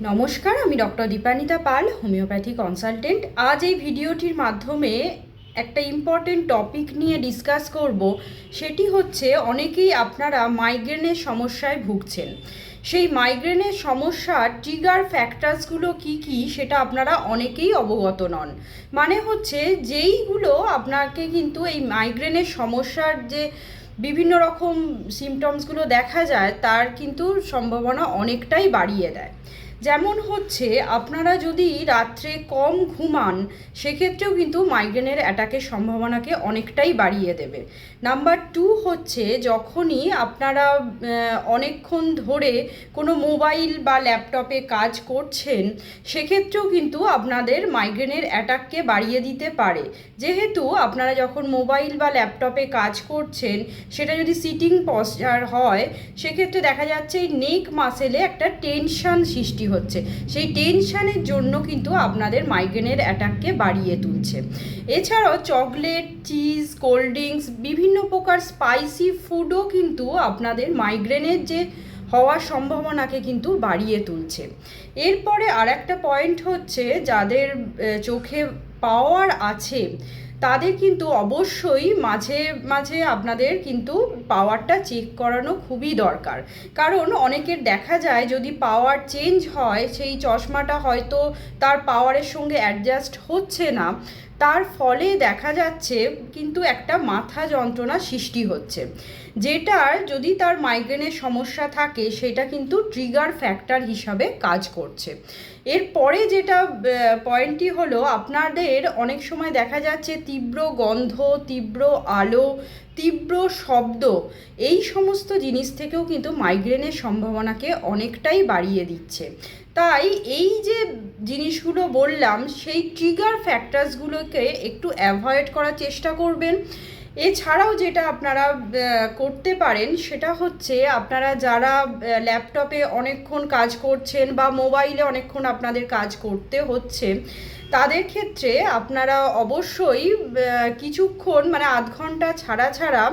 নমস্কার, আমি ডক্টর দীপানিতা পাল, homeopathy consultant. আজ এই ভিডিওটির মাধ্যমে একটা ইম্পর্টেন্ট টপিক নিয়ে ডিসকাস করব। সেটি হচ্ছে, অনেকেই আপনারা মাইগ্রেনের সমস্যায় ভুগছেন। সেই মাইগ্রেনের সমস্যার ট্রিগার ফ্যাক্টরসগুলো কি কি সেটা আপনারা অনেকেই অবগত নন। মানে হচ্ছে, যেইগুলো আপনাকে কিন্তু এই মাইগ্রেনের সমস্যার যে বিভিন্ন রকম সিমটমসগুলো দেখা যায় তার কিন্তু সম্ভাবনা অনেকটাই বাড়িয়ে দেয়। যেমন হচ্ছে, আপনারা যদি রাত্রে কম ঘুমান সেক্ষেত্রেও কিন্তু মাইগ্রেনের অ্যাটাকের সম্ভাবনাকে অনেকটাই বাড়িয়ে দেবে। নাম্বার 2 হচ্ছে, যখনই আপনারা অনেকক্ষণ ধরে কোনো মোবাইল বা ল্যাপটপে কাজ করছেন সেক্ষেত্রেও কিন্তু আপনাদের মাইগ্রেনের অ্যাটাককে বাড়িয়ে দিতে পারে। যেহেতু আপনারা যখন মোবাইল বা ল্যাপটপে কাজ করছেন সেটা যদি সিটিং পশ্চার হয় সেক্ষেত্রে দেখা যাচ্ছে এই নেক মাসেলে একটা টেনশন সৃষ্টি হচ্ছে। সেই টেনশনের জন্য কিন্তু আপনাদের মাইগ্রেনের অ্যাটাককে বাড়িয়ে তুলছে। এছাড়াও চকলেট, চিজ, কোল্ড ড্রিঙ্কস, বিভিন্ন প্রকার স্পাইসি ফুডও কিন্তু আপনাদের মাইগ্রেনের যে হওয়ার সম্ভাবনাকে কিন্তু বাড়িয়ে তুলছে। এরপরে আর একটা পয়েন্ট হচ্ছে, যাদের চোখে পাওয়ার আছে তাদের কিন্তু অবশ্যই মাঝে মাঝে আপনাদের কিন্তু পাওয়ারটা চেক করানো খুবই দরকার। কারণ অনেকের দেখা যায় যদি পাওয়ার চেঞ্জ হয় সেই চশমাটা হয়তো তার পাওয়ারের সঙ্গে অ্যাডজাস্ট হচ্ছে না, তার ফলে দেখা যাচ্ছে কিন্তু একটা মাথা যন্ত্রণা সৃষ্টি হচ্ছে, যেটার যদি তার মাইগ্রেনের সমস্যা থাকে সেটা কিন্তু ট্রিগার ফ্যাক্টর হিসাবে কাজ করছে। এরপরে যেটা পয়েন্টটি হলো, আপনাদের অনেক সময় দেখা যাচ্ছে তীব্র গন্ধ, তীব্র আলো, তীব্র শব্দ, এই সমস্ত জিনিস থেকেও কিন্তু মাইগ্রেনের সম্ভাবনাকে অনেকটাই বাড়িয়ে দিচ্ছে। তাই এই যে জিনিসগুলো বললাম সেই ট্রিগার ফ্যাক্টরসগুলোকে একটু অ্যাভয়েড করার চেষ্টা করবেন। এছাড়াও যেটা আপনারা করতে পারেন সেটা হচ্ছে, আপনারা যারা ল্যাপটপে অনেকক্ষণ কাজ করছেন বা মোবাইলে অনেকক্ষণ আপনাদের কাজ করতে হচ্ছে তাদের ক্ষেত্রে আপনারা অবশ্যই কিছুক্ষণ মানে আধ ঘন্টা ছাড়া ছাড়া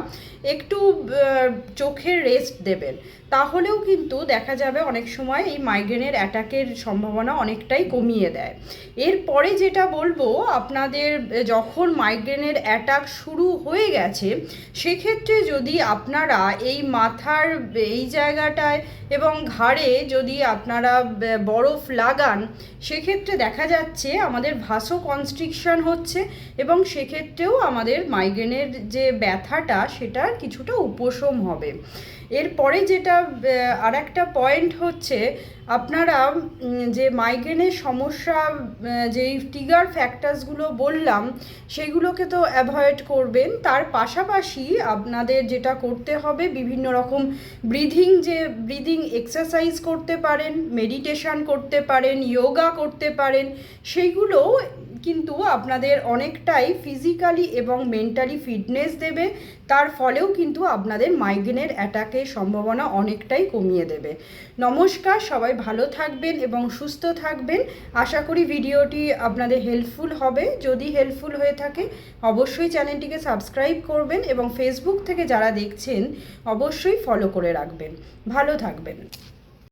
একটু চোখের রেস্ট দেবেন। তাহলেও কিন্তু দেখা যাবে অনেক সময় এই মাইগ্রেনের অ্যাটাকের সম্ভাবনা অনেকটাই কমিয়ে দেয়। এরপরে যেটা বলবো, আপনাদের যখন মাইগ্রেনের অ্যাটাক শুরু হয়ে গেছে সেক্ষেত্রে যদি আপনারা এই মাথার এই জায়গাটায় এবং ঘাড়ে যদি আপনারা বরফ লাগান সেক্ষেত্রে দেখা যাচ্ছে আমাদের ভাসো কনস্ট্রিকশন হচ্ছে এবং সেক্ষেত্রেও আমাদের মাইগ্রেনের যে ব্যথাটা সেটার কিছুটা উপশম হবে। এরপরে যেটা আর একটা পয়েন্ট হচ্ছে, আপনারা যে মাইগ্রেনের সমস্যা যেই ট্রিগার ফ্যাক্টরসগুলো বললাম সেগুলোকে তো অ্যাভয়েড করবেন। তার পাশাপাশি আপনাদের যেটা করতে হবে, বিভিন্ন রকম ব্রিদিং এক্সারসাইজ করতে পারেন, মেডিটেশন করতে পারেন, যোগা করতে পারেন। সেইগুলো কিন্তু আপনাদের অনেকটাই ফিজিক্যালি এবং মেন্টালি ফিটনেস দেবে, তার ফলেও কিন্তু আপনাদের মাইগ্রেনের অ্যাটাকের সম্ভাবনা অনেকটাই কমিয়ে দেবে। নমস্কার, সবাই ভালো থাকবেন এবং সুস্থ থাকবেন। আশা করি ভিডিওটি আপনাদের হেল্পফুল হবে। যদি হেল্পফুল হয়ে থাকে অবশ্যই চ্যানেলটিকে সাবস্ক্রাইব করবেন এবং ফেসবুক থেকে যারা দেখছেন অবশ্যই ফলো করে রাখবেন। ভালো থাকবেন।